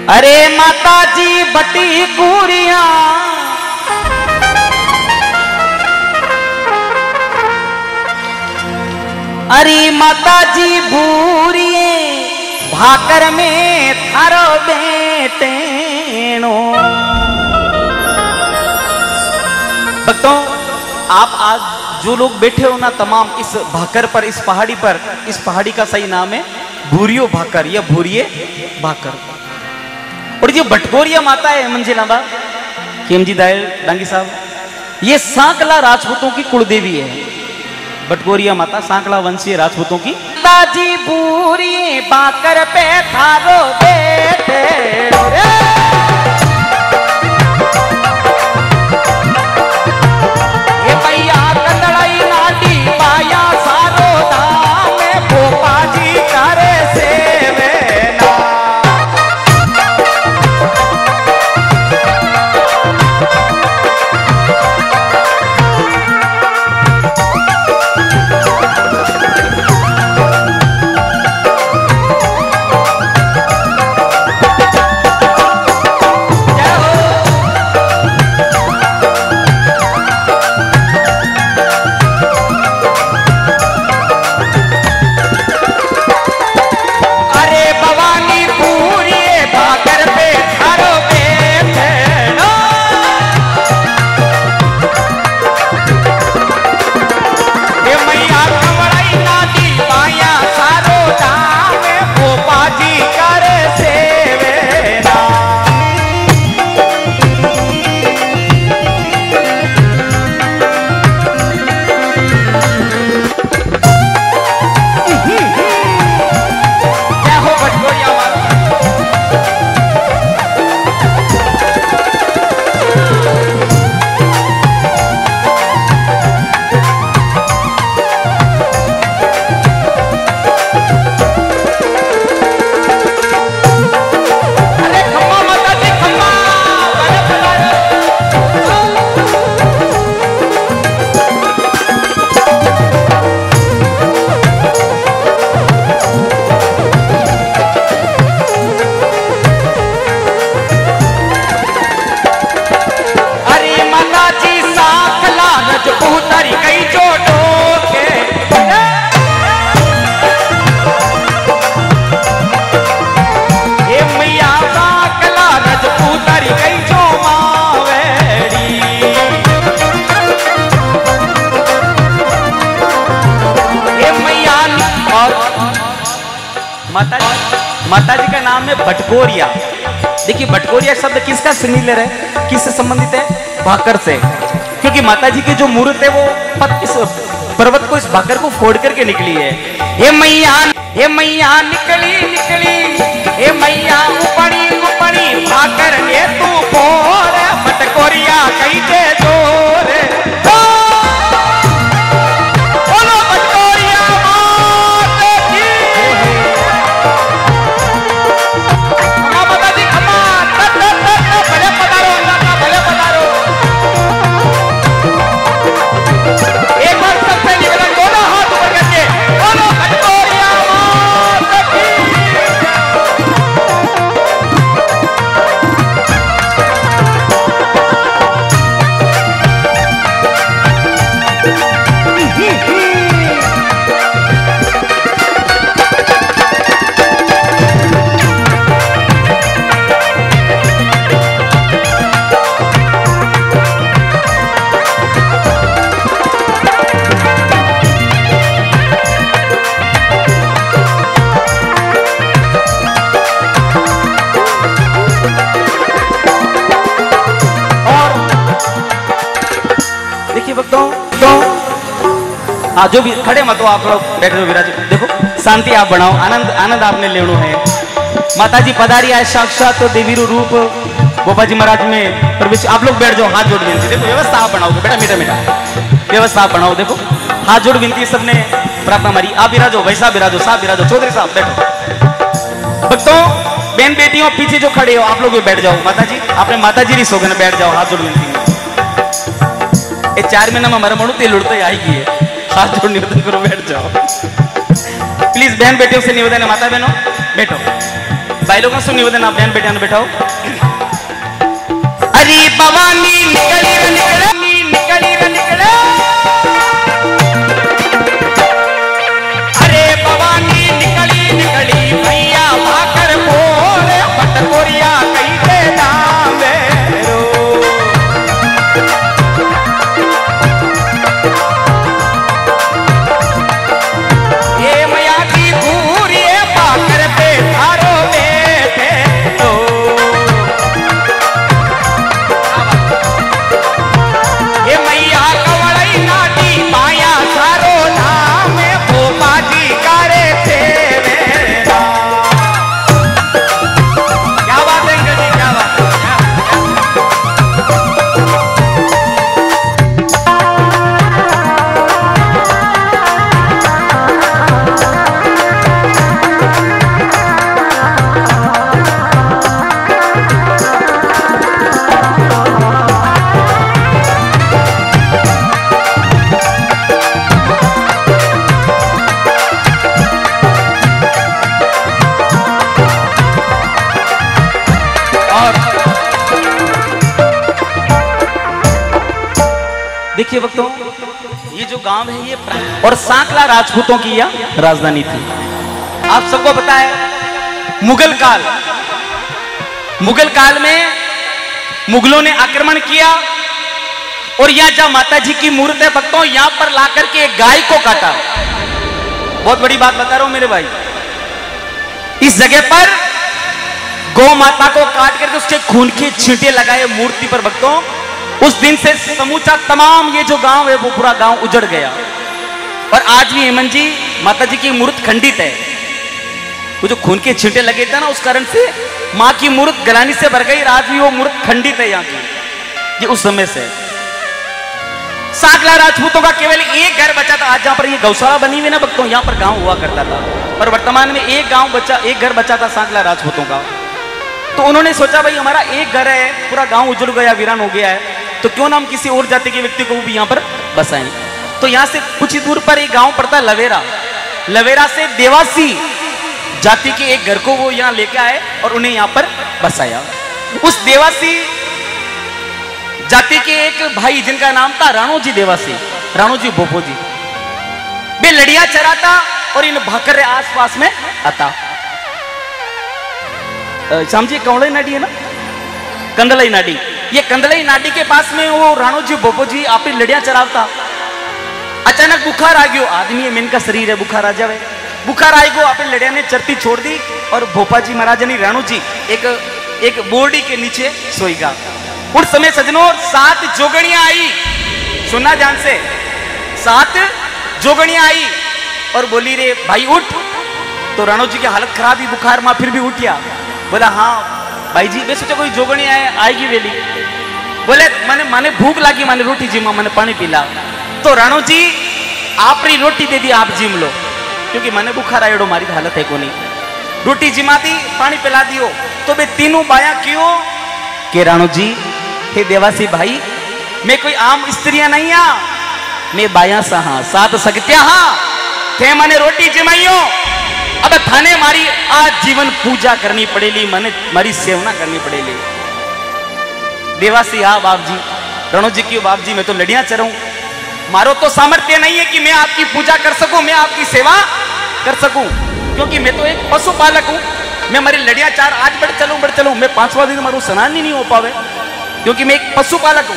अरे माता जी बटी पूरिया अरे माता जी भूरिए भाकर में थारो बेटेनो। भक्तों, आप आज जो लोग बैठे हो ना तमाम इस भाकर पर, इस पहाड़ी का सही नाम है भूरियो भाकर या भूरिये भाकर। और ये भटकोरिया माता है मंजिलाबा खेमजी दायल डांगी साहब, ये सांकला राजपूतों की कुलदेवी है। भटकोरिया माता सांकला वंशीय राजपूतों की। दाजी भूरिये भाकर पे थारो बेटे माता जी का नाम है भटकोरिया। देखिए भटकोरिया शब्द किसका सिमिलर है, किससे संबंधित है? भाकर से, क्योंकि माता जी की जो मूर्त है वो इस पर्वत को, इस भाकर को फोड़ करके निकली है। हे मैया निकली निकली, हे मैया उपड़ी उपड़ी भाकर ये तू फोड़, भटकोरिया कहीं दे जोर। हाँ, जो भी खड़े मत हो आप लोग, बैठे हो विराज, देखो शांति आप बनाओ, आनंद आनंद आपने लेनो है। माता जी पधारी आए साक्षात तो देवी रूप गोपा जी महाराज में प्रवेश। आप लोग बैठ जाओ, हाथ जोड़ विनती। देखो व्यवस्था आप बनाओ बेटा, मीठा मीठा व्यवस्था आप बनाओ। देखो हाथ जोड़ विनती सबने प्रार्थना हमारी। आप विराजो, भाई साहब विराजो, साहब विराजो, चौधरी साहब बैठो। भक्तों, बहन बेटियों पीछे जो खड़े हो आप लोग भी बैठ जाओ। माता जी आपने माता जी नहीं सोगे ना, बैठ जाओ, हाथ जोड़ विनती। ये 4 महीना में हमारा मणु तेल उड़ते आएगी है, हाथ जोड़ निवेदन करो, बैठ जाओ प्लीज। बहन बेटियों से निवेदन है, माता बहनों बैठो, भाई लोगों सुन निवेदन आप बहन बेटियां बैठाओ। अरे भवानी निकली रे निकली रे निकले, अरे भवानी निकली निकली भैया भाकर बोल पटकोरिया कई के नाम रो। ये मैया की भूरी पाकर पे धारो बैठे तो, ये मैया कवड़ई नाटी माया सारो नाम भोपा जी करे थे मेरा। क्या बात है जी, क्या बात है। देखिए वक्तों, ये जो गांव है ये और सांकला राजपूतों की यह राजधानी थी। आप सबको पता है मुगल काल में मुगलों ने आक्रमण किया और यहां जहां माता जी की मूर्त है भक्तों, यहां पर लाकर के एक गाय को काटा। बहुत बड़ी बात बता रहा हूं मेरे भाई, इस जगह पर गौ माता को काट करके उसके खून के छींटे लगाए मूर्ति पर भक्तों। उस दिन से समूचा तमाम ये जो गांव है वो पूरा गांव उजड़ गया। और आज भी हेमंत जी माता जी की मूर्त खंडित है। वो जो खून के छींटे लगे थे ना, उस कारण से मां की मूर्त गलानी से भर गई। आज भी वो मूर्त खंडित है यहाँ की, ये उस समय से। सांकला राजपूतों का केवल एक घर बचा था। आज जहां पर ये गौशाला बनी हुई ना भक्तों, यहाँ पर गांव हुआ करता था। और वर्तमान में एक घर बचा था सांकला राजपूतों का। तो उन्होंने सोचा भाई हमारा एक घर है, पूरा गांव उजड़ गया, वीरान हो गया है, तो क्यों ना हम किसी और जाति के व्यक्ति को भी यहाँ पर बसाएं। तो यहाँ से कुछ ही दूर पर एक गांव पड़ता लवेरा। लवेरा से देवासी जाति के एक घर को वो यहाँ लेके आए और उन्हें यहाँ पर बसाया। उस देवासी जाति के एक भाई जिनका नाम था राणोजी देवासी, राणोजी भोपो जी, वे लड़ियां चराता और इन भाकर आसपास में आता। समझिए कौड़ई नाडी है ना, कंदलई नाडी, ये कंदलई नाडी के पास में वो राणोजी भोपो जी अपनी लड़ियां चरावता। अचानक बुखार आ गयो, आदमी है, मेन का शरीर है, बुखार आ जावे। बुखार आई गो, अपनी लड़ियां ने चरती छोड़ दी और भोपा जी महाराज यानी राणो जी एक बोर्डी के नीचे सोईगा। उस समय सजनों 7 जोगणियां आई, सुनना ध्यान से, 7 जोगणियां आई और बोली रे भाई उठ। तो राणो जी की हालत खराब ही बुखार में, फिर भी उठिया। बोला हाँ भाई जी, मैं सोचा कोई जोगणी आएगी वेली। बोले माने भूख लगी, माने रोटी जिमा, मैंने पानी पीला। तो राणो जी आपरी रोटी दे दी, आप जिम लो, क्योंकि मैंने बुखार आयो, मारी हालत है को नहीं। रोटी जिमा दी, पानी पिला दियो। तो वे तीनों बाया क्यों के राणो जी, हे देवासी भाई, मैं कोई आम स्त्रियां नहीं आ, मैं बाया सा हाँ, 7 सकत्या हाँ, थे मैंने रोटी जिमाइयो। अब थाने मारी आज जीवन पूजा करनी पड़ेली, मैंने मारी सेवना करनी पड़ेली। देवासी हाँ बाप जी, रणो जी की बाप जी, मैं तो लड़ियां चराऊं, मारो तो सामर्थ्य नहीं है कि मैं आपकी पूजा कर सकूं, मैं आपकी सेवा कर सकूं, क्योंकि मैं तो एक पशुपालक हूं। मैं मारी लड़ियां चार आज बढ़ चलूं, मैं 5वां दिन मारू स्नान ही नहीं हो पावे, क्योंकि मैं एक पशुपालक हूं,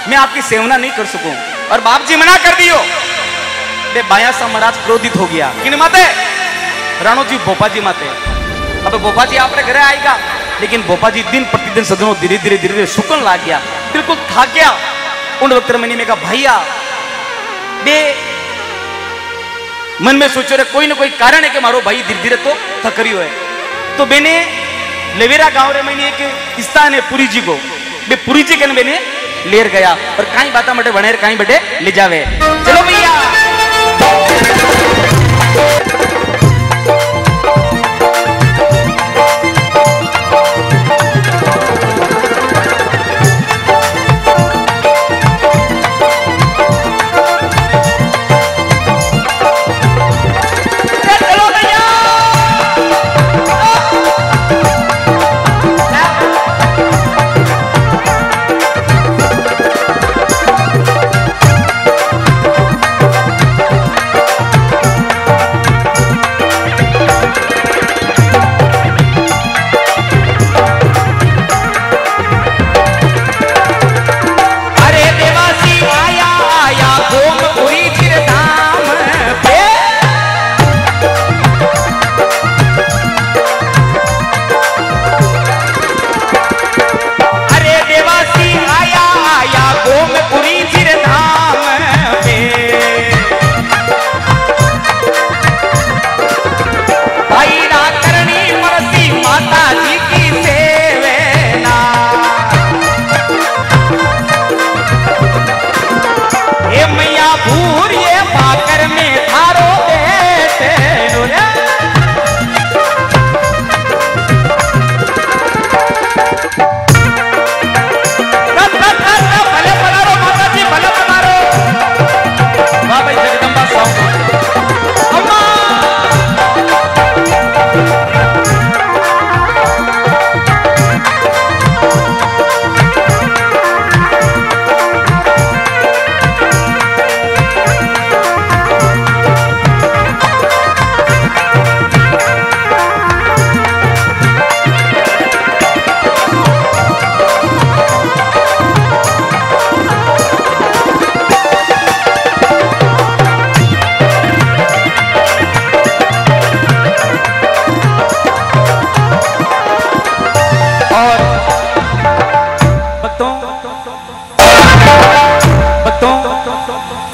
मैं आपकी सेवना नहीं कर सकूं। और बाप जी मना कर दियो। बाया सा महाराज क्रोधित हो गया, किन माते? राणो जी भोपा जी माते। अब भोपा जी आपने घरे आएगा, लेकिन भोपा जी दिन प्रतिदिन सदनों धीरे धीरे सुकन लाग गया, बिल्कुल थक गया। उन वक्त मैंने कहा भैया, बे मन में सोचो रे कोई ना कोई कारण है कि मारो भाई धीरे धीरे तो थक रही है। तो मैंने लेवेरा गांव रे मैंने एक स्थान है पुरी जी को, बे पुरी जी के मैंने लेर गया और कहीं बाता मटे बने कहीं बटे ले जावे। चलो भैया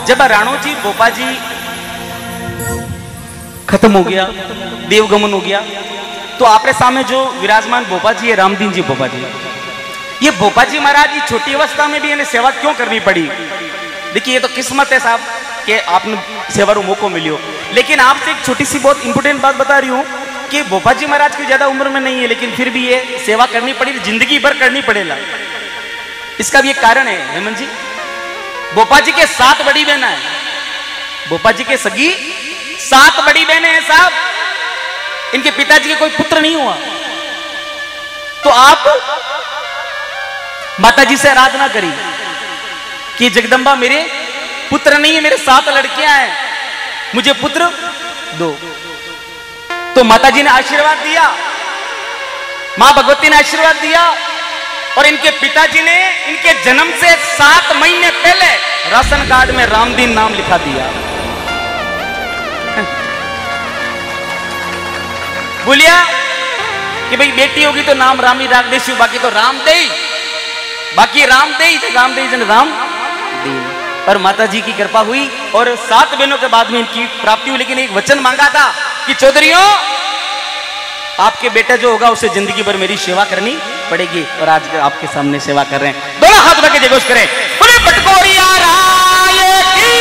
जब राणोजी बोपा जी खत्म हो गया, देवगमन हो गया, तो आपके सामने जो विराजमान बोपा जी है, रामदीन जी बोपा जी, ये बोपा जी महाराज की छोटी अवस्था में भी इन्हें सेवा क्यों करनी पड़ी? देखिए ये तो किस्मत है साहब कि आपने सेवा रो मौको मिलियो। लेकिन आपसे एक छोटी सी बहुत इंपोर्टेंट बात बता रही हूँ कि बोपा जी महाराज की ज्यादा उम्र में नहीं है, लेकिन फिर भी ये सेवा करनी पड़ी, जिंदगी भर करनी पड़ेगा। इसका भी एक कारण है हेमंत जी, बोपा जी के 7 बड़ी बहना है, बोपा जी के सगी 7 बड़ी बहनें हैं साहब, इनके पिताजी के कोई पुत्र नहीं हुआ। तो आप माता जी से आराधना करी कि जगदम्बा मेरे पुत्र नहीं है, मेरे 7 लड़कियां हैं, मुझे पुत्र दो। तो माता जी ने आशीर्वाद दिया, मां भगवती ने आशीर्वाद दिया, और इनके पिताजी ने इनके जन्म से 7 महीने पहले राशन कार्ड में रामदीन नाम लिखा दिया। बोलिया कि भाई बेटी होगी तो नाम रामी राख देशु, बाकी तो रामदेव, बाकी रामदेव जन राम देव। पर माता जी की कृपा हुई और 7 बहनों के बाद में इनकी प्राप्ति हुई। लेकिन एक वचन मांगा था कि चौधरियों आपके बेटा जो होगा उसे जिंदगी भर मेरी सेवा करनी पड़ेगी, और आज आपके सामने सेवा कर रहे हैं। दोनों हाथ उठा के जय घोष करें, बोले पटकोरिया राय की।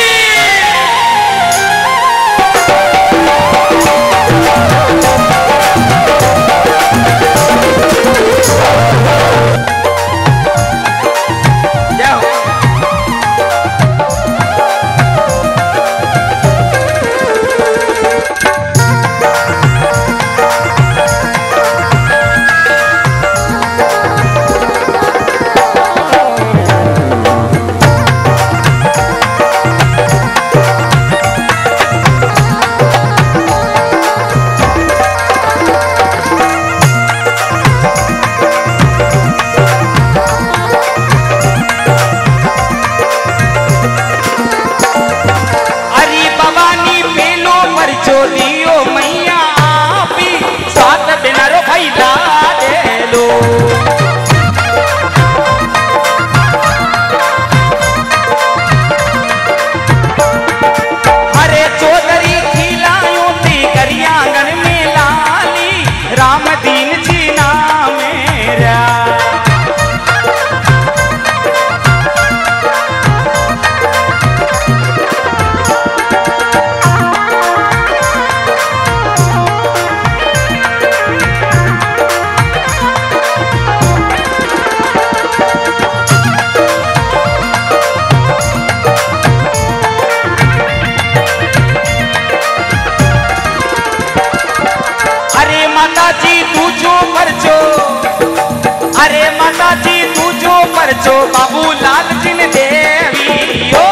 जो बाबू लाल जिन देवी ओ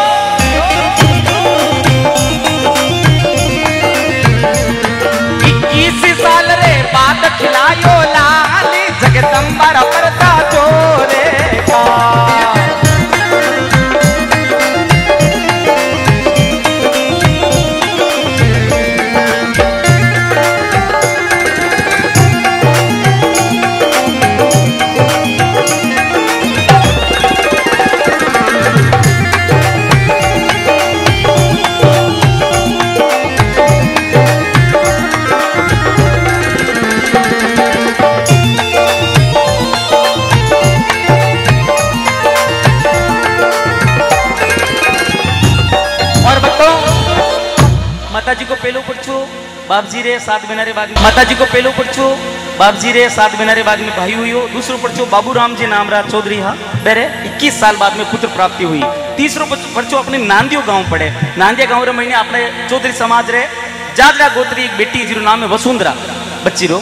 21 साल रे बाद खिलायो लाल जगदम्बा परता चोरे का। माताजी को पेलो पड़छो बाबजी रे 7 बिनारे बाग में, माताजी को पेलो पड़छो बाबजी रे 7 बिनारे बाग में भाई हुई हो। दूसरो पड़छो बाबू राम जी नामराज चौधरी हा बेरे 21 साल बाद में पुत्र प्राप्ति हुई। तीसरो पड़छो अपने नांदियो गांव पड़े, नांदिया गांव रे महीने अपने चौधरी समाज रे जाजरा गोत्री एक बेटी जिरो नाम है वसुंधरा बच्ची रो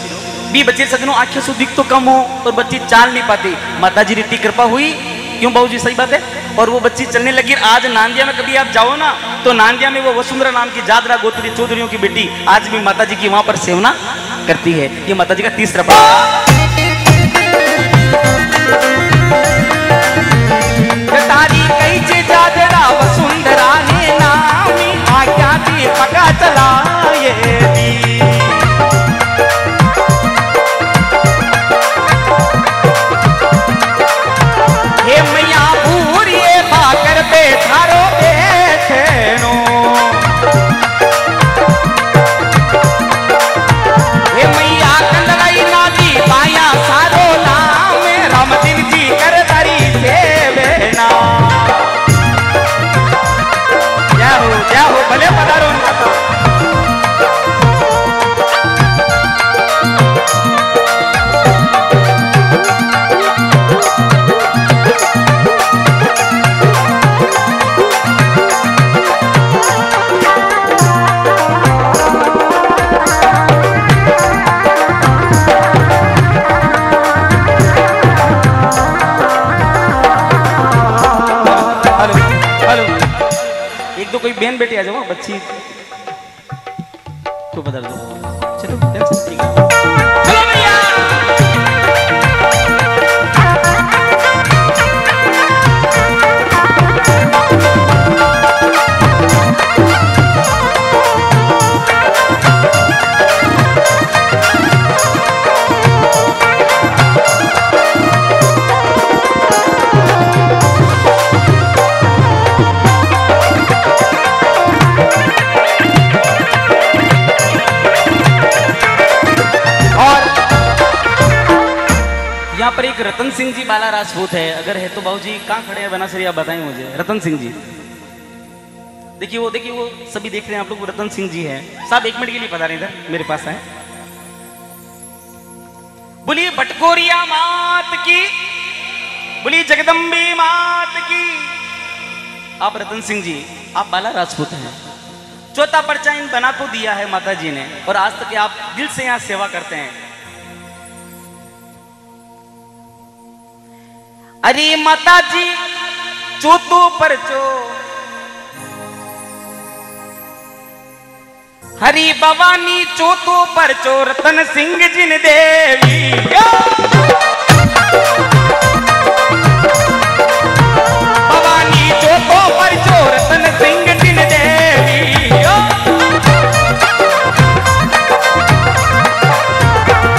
भी बच्चे सजनो आंखें सु दिख तो कम हो और बच्ची चाल नहीं पाती। माताजी री कृपा हुई, क्यों बाबूजी सही बात है, और वो बच्ची चलने लगी। आज नांदिया में कभी आप जाओ ना तो नांदिया में वो वसुंधरा नाम की जादरा गोत्री चौधरियों की बेटी आज भी माताजी की वहां पर सेवना करती है। ये माताजी का तीसरा पाठ। तारी कई चे जादरा वसुंधरा ने नामी आज्ञा दी पका चला ये थारो बैठे बहन बेटी आ जाओ, बच्ची तो बदल दो। चलो टेंशन ठीक है। चलो भैया यहाँ पर एक रतन सिंह जी बाला राजपूत है, अगर है तो बाबूजी कहाँ खड़े हैं बनासरी, आप बताएं मुझे। रतन सिंह जी देखिए वो सभी देख रहे हैं आप लोग, वो रतन सिंह जी है साहब। 1 मिनट के लिए पता नहीं इधर मेरे पास है। बोलिए बटकोरिया मात की, बोलिए जगदम्बे मात की। आप रतन सिंह जी, आप बाला राजपूत हैं। चौथा पर्चा इन बना को दिया है माता जी ने, और आज तक आप दिल से यहाँ सेवा करते हैं। अरे माता जी चौथो परचो, हरी भवानी चौथो परचो रतन सिंह जी ने देवी। भवानी चौथो परचो रतन सिंह जी ने देवी।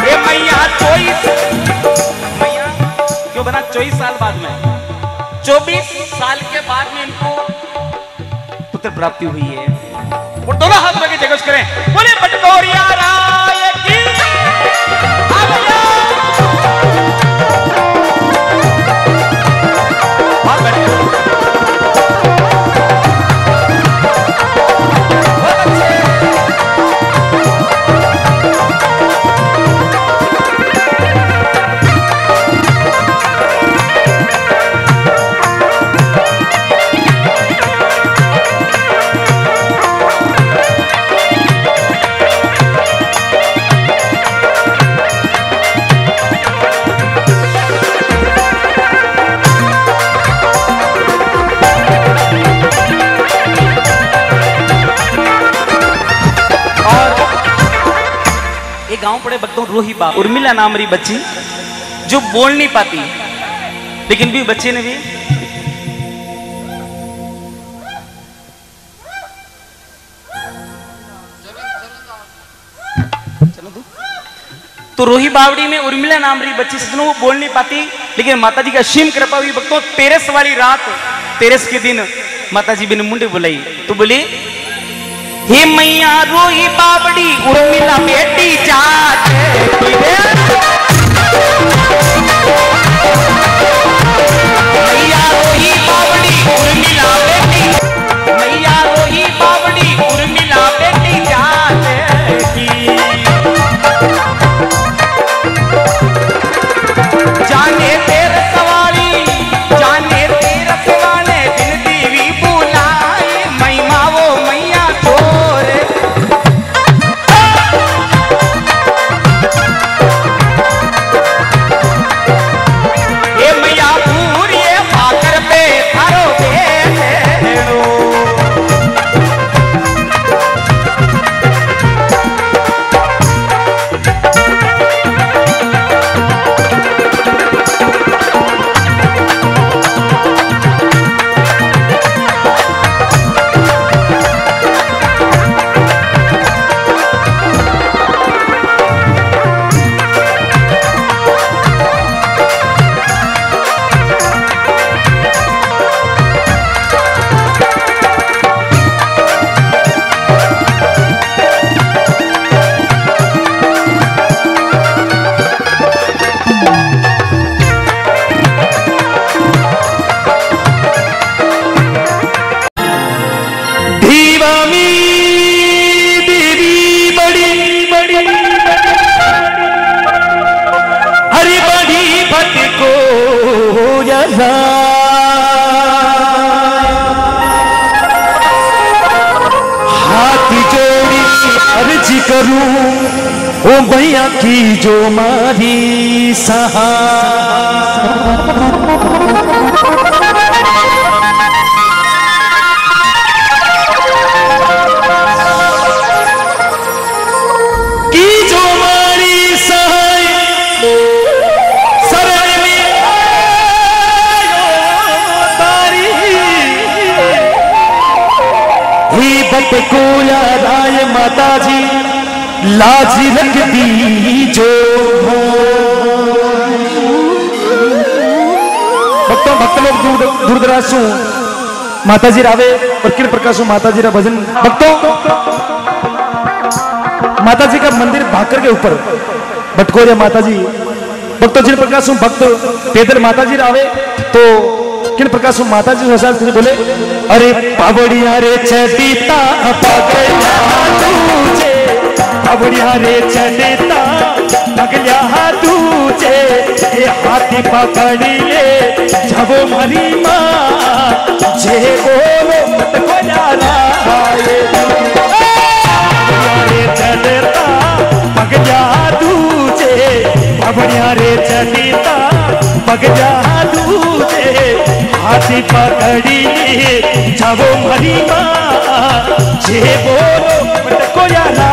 ये मैया 24 साल बाद में, 24 साल के बाद में इनको पुत्र प्राप्ति हुई है। और दोनों हाथ में जगह करें, बोले बटकोरिया राय की। गांव पड़े भक्तों रोही बाप उर्मिला नाम री बच्ची जो बोल नहीं पाती, लेकिन भी बच्चे ने भी तो रोही बावड़ी में उर्मिला नाम री बच्ची से वो बोल नहीं पाती, लेकिन माता जी का असीम कृपा हुई भक्तों। 13 वाली रात 13 के दिन माता जी बिन मुंडे बुलाई तो बोली, हे मैया रोही बावड़ी उर्मिला बेटी जात। मैया रोही बावड़ी उर्मिला बेटी, मैया रोही बावड़ी उर्मिला बेटी जात की। जाने तेरे सवारी, जाने तेरे सवाले बिन देवी बुलाए, महिमा वो मैया छोरे। ये मैया पूरी भाकर पे थारो बेलो। ओ भैया की जो मारी सहा, भक्त को याद आए माता जी लाज रख दी जो भक्तों भक्त लोग दूर दराज से माता जी रावे और किन प्रकार से माता जी रा भजन भक्तों माता जी का मंदिर भाकर के ऊपर भटकोरिया माता जी भक्तों जिन प्रकार से भक्त पैदल माता जी रावे तो किन प्रकार से माता जी से बोले अरे पावड़िया रे चढ़ीता पगलिया तुझे पावड़िया रे चढ़ीता पगलिया तुझे ये हाथी पकड़ी ले जब मरी माँ जे बोलो मत को जाना रे चढ़ता पगलिया तुझे पावड़िया रे चढ़ीता पगलिया तुझे हाथी पकड़ी जाओ मरी माँ जे बोलो मत को जाना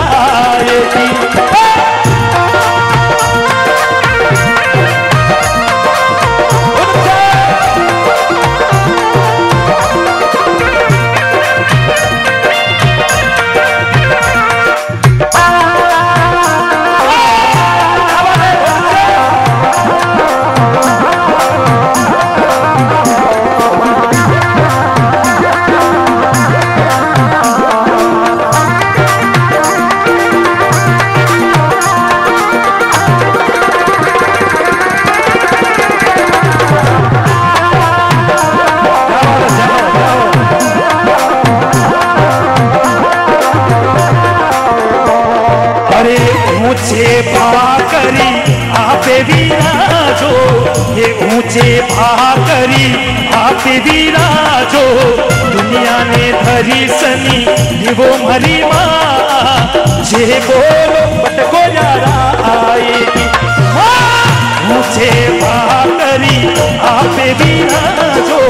ऊंचे भाकरी आप विराजो दुनिया ने धरी सनी वो मरी माँ जे बोलो बटको जारा आएगी ऊंचे भाकरी आप विराजो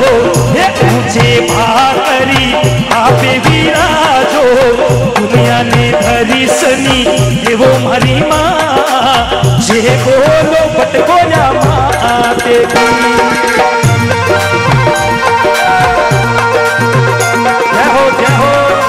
ऊंचे भाकरी आप विराजो दुनिया ने धरी सनी वो मरी माँ जे बोलो बटको जारा जय हो जय हो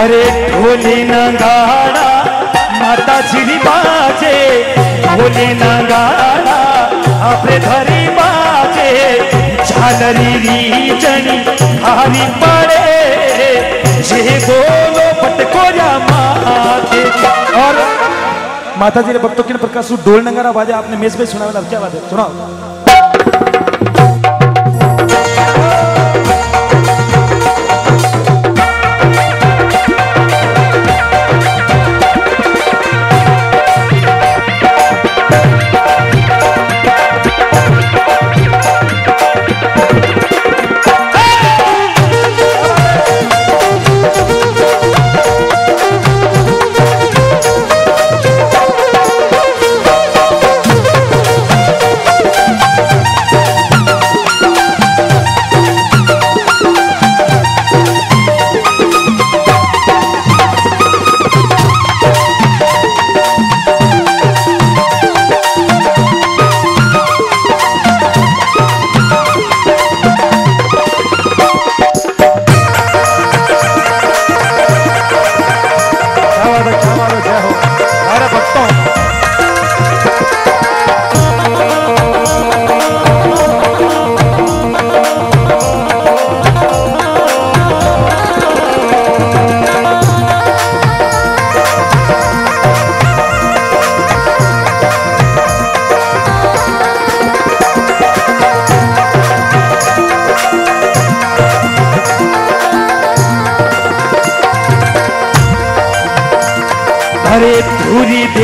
अरे ढोली नगाड़ा माता जी बाजे ढोली नगाड़ा अपने धरी बाजे झालरी रीजनी खाली पड़े जे बोलो पटको जा माते और माता जी ने भक्तों के प्रकार से ढोल नगाड़ा बाजे आपने मेज पे सुना क्या बात है सुनाओ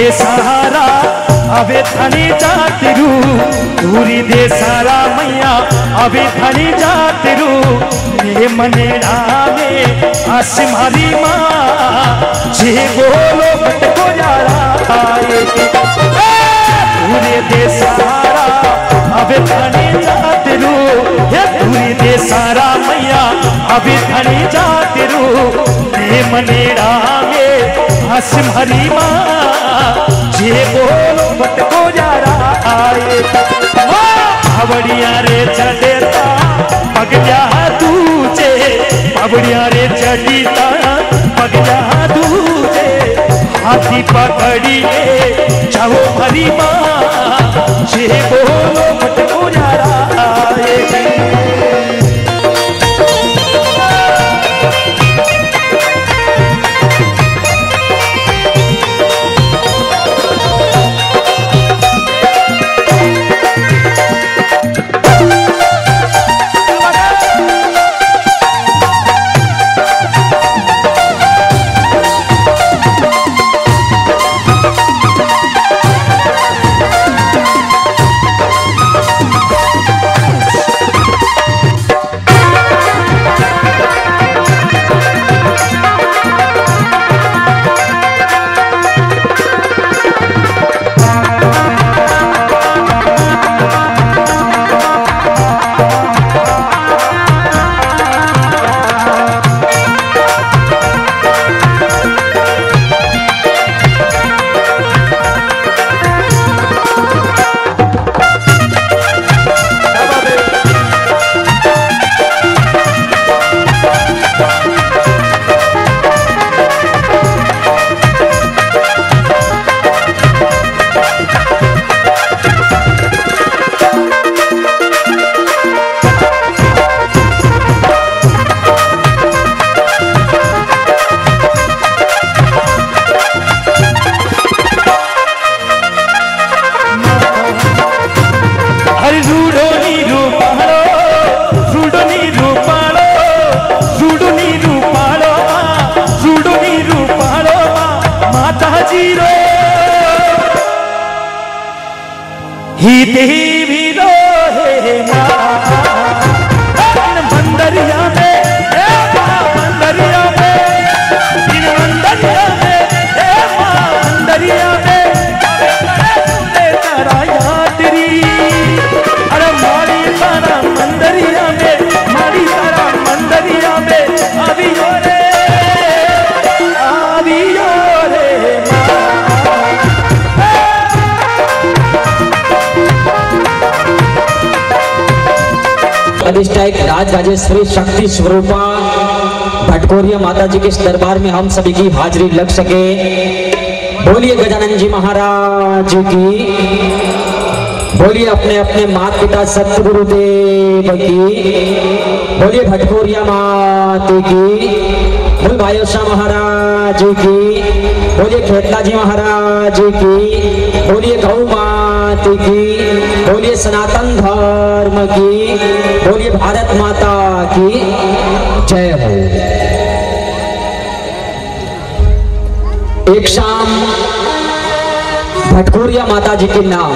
दे सहारा अबे धनी जातिरू दूरी दे सारा मैया अबे धनी जातिरू मेरे मनेड़ा में आसिम हरी माँ जे बोलो बट को यारा आए दूरी दे सहारा अबे धनी जातिरू ये दूरी दे सारा मैया अबे धनी जातिरू मेरे मनेड़ा में आसिम हरी माँ जे बोलो बट को यारा आए बावड़िया रे चढ़ेता पगजा दूजे बावड़िया रे चढ़ीता पगजा दूजे हाथी पकड़ी जाओ हरी माँ जे बोलो बट को यारा आए ही देवी रोहे मंदरिया में मंदरिया में मंदरिया में मंदरिया में तारा यात्री अरे मारी तारा मंदरिया में मारी तारा मंदरिया में अभी रे अधिष्ठायक राज राजेश्वरी शक्ति स्वरूपा भटकोरिया माता जी के इस दरबार में हम सभी की हाजिरी लग सके। बोलिए गजानन जी महाराज की, बोलिए अपने अपने माता पिता सतगुरुदेव की, बोलिए भटकोरिया माता की, बोल भाई शाह महाराज की, बोलिए खेतला जी महाराज की, बोलिए गौ माता की, बोलिए सनातन धर्म की, बोलिए भारत माता की जय हो। एक शाम भटकोरिया माता जी के नाम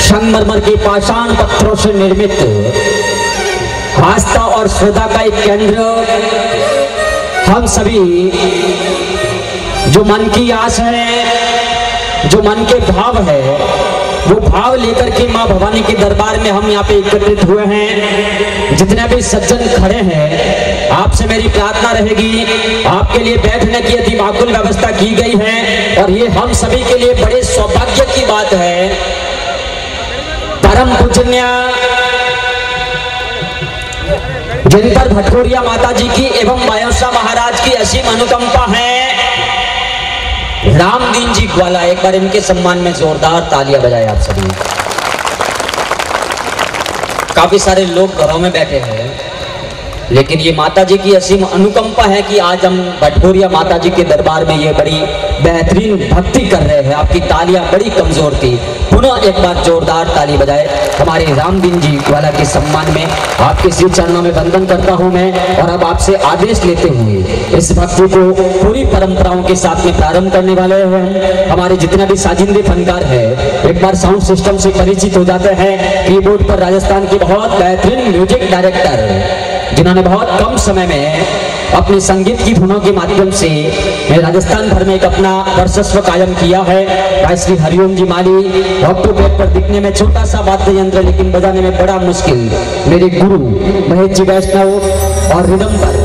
संगमरमर के पाषाण पत्थरों से निर्मित आस्था और श्रद्धा का एक केंद्र, हम सभी जो मन की आस है, जो मन के भाव है, वो भाव लेकर के माँ भवानी के दरबार में हम यहाँ पे एकत्रित हुए हैं। जितने भी सज्जन खड़े हैं, आपसे मेरी प्रार्थना रहेगी, आपके लिए बैठने की अति माकुल व्यवस्था की गई है और ये हम सभी के लिए बड़े सौभाग्य की बात है। परम पूजनीय जिन पर भटकोरिया माता जी की एवं मायोसा महाराज की असीम अनुकंपा है, रामदीन जी ग्वाला, एक बार इनके सम्मान में जोरदार तालियां बजाएं आप सभी। काफी सारे लोग घरों में बैठे हैं, लेकिन ये माता जी की असीम अनुकंपा है कि आज हम भटकोरिया माता जी के दरबार में ये बड़ी बेहतरीन भक्ति कर रहे हैं। आपकी तालियां बड़ी कमजोर थी, पुनः एक बार जोरदार ताली बजाए हमारे रामदीन जी वाला के सम्मान में। आपके श्री चरणों में वंदन करता हूं मैं, और अब आपसे आदेश लेते हुए इस भक्ति को पूरी परंपराओं के साथ में प्रारंभ करने वाले हैं। हमारे जितने भी साजिंदे फनकार है एक बार साउंड सिस्टम से परिचित हो जाते हैं। कीबोर्ड पर राजस्थान की बहुत बेहतरीन म्यूजिक डायरेक्टर, जिन्होंने बहुत कम समय में अपने संगीत की धुनों के माध्यम से राजस्थान भर में एक अपना वर्चस्व कायम किया है। भाई श्री हरिओम जी माली, ऑक्टोपेड पर दिखने में छोटा सा वाद्य यंत्र लेकिन बजाने में बड़ा मुश्किल, मेरे गुरु महेश जी वैष्णव, और रिदम पर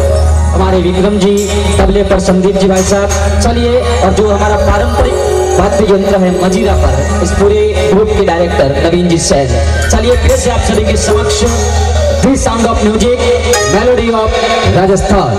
हमारे विक्रम जी, तबले पर संदीप जी भाई साहब। चलिए, और जो हमारा पारंपरिक वाद्य यंत्र है मजीरा पर, इस पूरे ग्रुप के डायरेक्टर नवीन जी सैन। चलिए फिर से आप सभी के समक्ष the sound of music, melody of Rajasthan.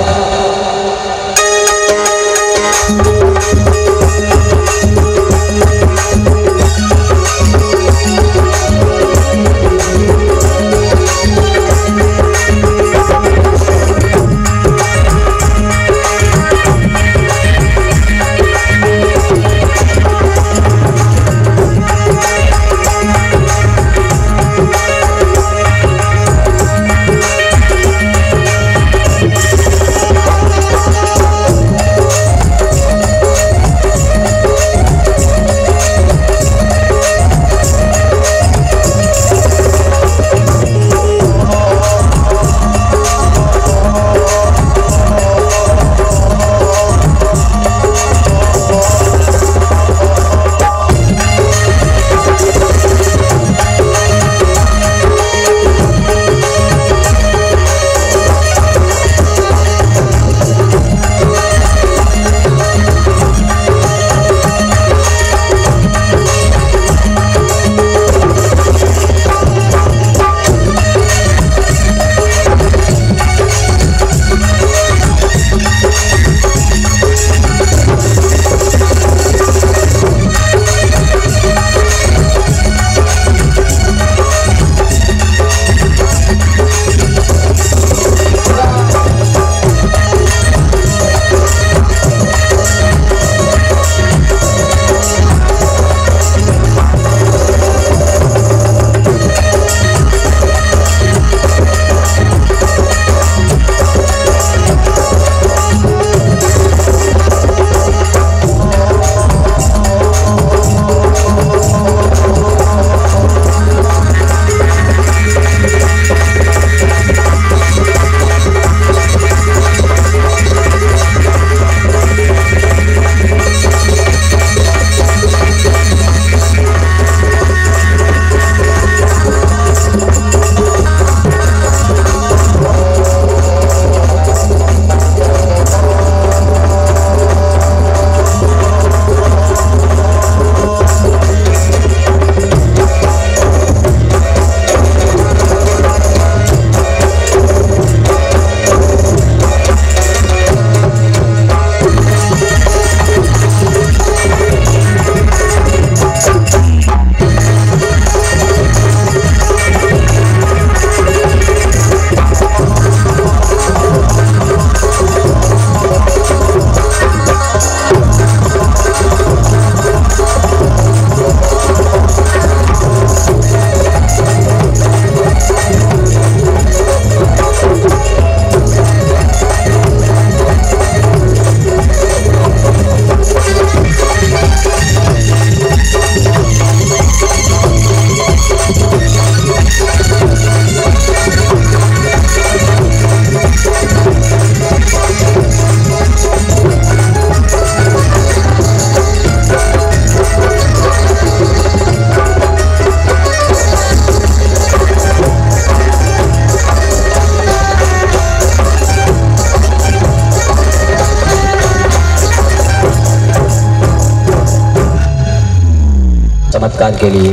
चमत्कार के लिए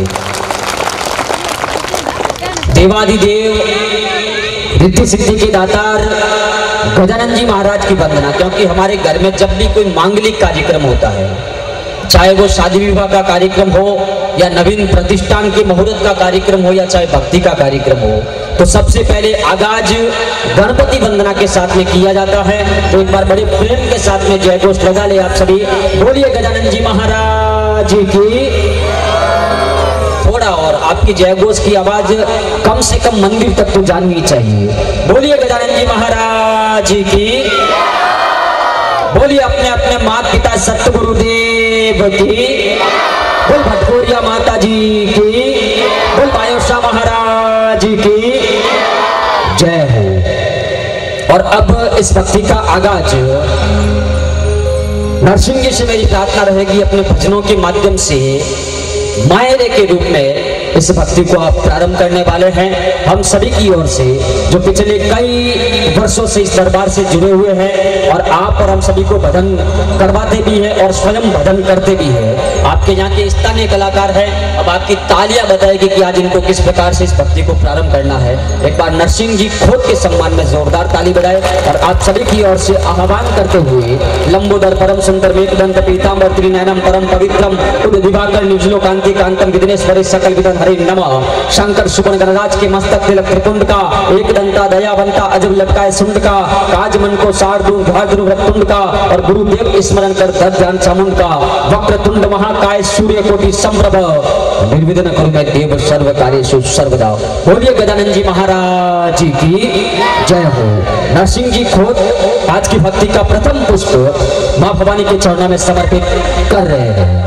देवादिदेव रिद्धि सिद्धि के दातार गजानन जी महाराज की वंदना, क्योंकि हमारे घर में जब भी कोई मांगलिक कार्यक्रम होता है, चाहे वो शादी विवाह का कार्यक्रम हो या नवीन प्रतिष्ठान के मुहूर्त का कार्यक्रम हो या चाहे भक्ति का कार्यक्रम हो, तो सबसे पहले आगाज गणपति वंदना के साथ में किया जाता है। तो एक बार बड़े प्रेम के साथ में जय घोष लगा ले आप सभी। बोलिए गजानन जी महाराज की। थोड़ा और आपकी जय घोष की आवाज कम से कम मंदिर तक तो जानी चाहिए। बोलिए गजानन जी महाराज की। बोलिए अपने अपने माता पिता सतगुरुदेव की। बोल भटकोरिया माता जी की। बोल बायोशा महाराज की जय हो। और अब इस भक्ति का आगाज नरसिंह जी से मेरी प्रार्थना रहेगी, अपने भजनों के माध्यम से मायरे के रूप में इस भक्ति को आप प्रारंभ करने वाले हैं। हम सभी की ओर से जो पिछले कई वर्षों से इस दरबार से जुड़े हुए हैं और आप और हम सभी को भजन करवाते भी हैं और स्वयं भजन करते भी हैं। आपके यहाँ के स्थानीय कलाकार हैं, अब आपकी तालियां बताएगी कि आज इनको किस प्रकार से इस भक्ति को प्रारंभ करना है। एक बार नरसिंह जी खोद के सम्मान में जोरदार ताली बजाए और आप सभी की ओर से आह्वान करते हुए लंबोदर परम सुंदर मेघदंत पीतांबर त्रिनयनम परम पवित्रम उद दिवाकर निर्जलो कांति कांतम विघ्नेश्वरी सकल विघ्न हरे नमः। शंकर सुपन गणराज के मस्तक तिलक त्रिपुंड का एक दंता दयावंता अजब लटकाए सुंड का काज मन को सारदूर भाद्र वृतुंड का और गुरुदेव स्मरण कर दर ध्यान चामुंड का वक्रतुंड महाकाय सूर्य कोटि संप्रभ निर्विघ्न कुरु मैं देव सर्व कार्येषु सर्वदा। बोलिए गजानन जी महाराज की जय हो। नरसिंह जी खोद आज की भक्ति का प्रथम पुष्प मां भवानी के चरणों में समर्पित कर रहे हैं।